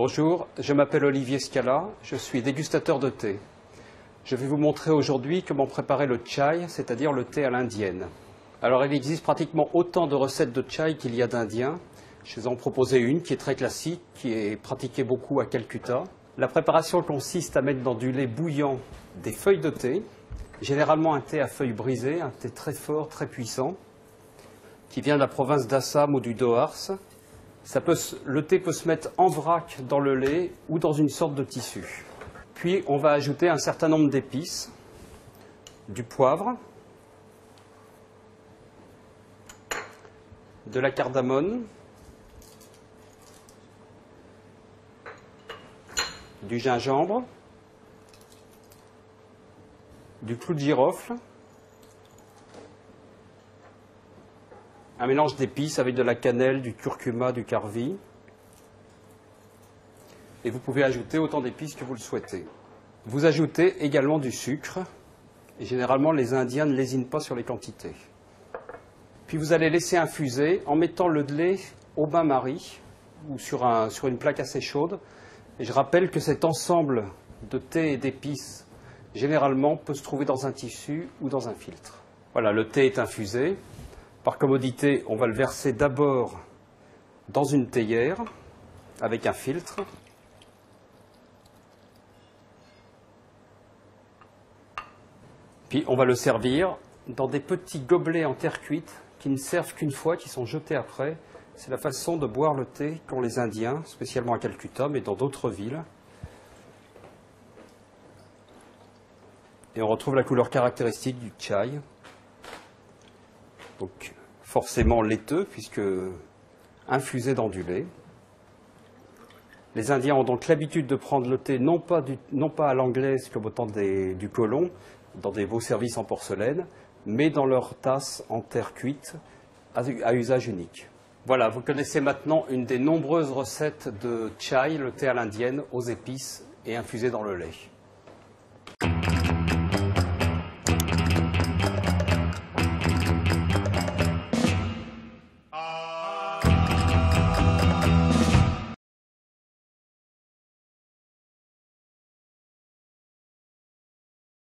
Bonjour, je m'appelle Olivier Scala, je suis dégustateur de thé. Je vais vous montrer aujourd'hui comment préparer le chai, c'est-à-dire le thé à l'indienne. Alors il existe pratiquement autant de recettes de chai qu'il y a d'indiens. Je vais en proposer une qui est très classique, qui est pratiquée beaucoup à Calcutta. La préparation consiste à mettre dans du lait bouillant des feuilles de thé, généralement un thé à feuilles brisées, un thé très fort, très puissant, qui vient de la province d'Assam ou du Dohars. Le thé peut se mettre en vrac dans le lait ou dans une sorte de tissu. Puis on va ajouter un certain nombre d'épices, du poivre, de la cardamone, du gingembre, du clou de girofle, un mélange d'épices avec de la cannelle, du curcuma, du karvi. Et vous pouvez ajouter autant d'épices que vous le souhaitez. Vous ajoutez également du sucre. Et généralement, les Indiens ne lésinent pas sur les quantités. Puis vous allez laisser infuser en mettant le lait au bain-marie ou sur une plaque assez chaude. Et je rappelle que cet ensemble de thé et d'épices, généralement, peut se trouver dans un tissu ou dans un filtre. Voilà, le thé est infusé. Par commodité, on va le verser d'abord dans une théière avec un filtre. Puis on va le servir dans des petits gobelets en terre cuite qui ne servent qu'une fois, qui sont jetés après. C'est la façon de boire le thé qu'ont les Indiens, spécialement à Calcutta, mais dans d'autres villes. Et on retrouve la couleur caractéristique du chai. Donc forcément laiteux, puisque infusé dans du lait. Les Indiens ont donc l'habitude de prendre le thé non pas à l'anglaise comme au temps du colon, dans des beaux services en porcelaine, mais dans leur tasse en terre cuite à usage unique. Voilà, vous connaissez maintenant une des nombreuses recettes de chai, le thé à l'indienne, aux épices et infusé dans le lait.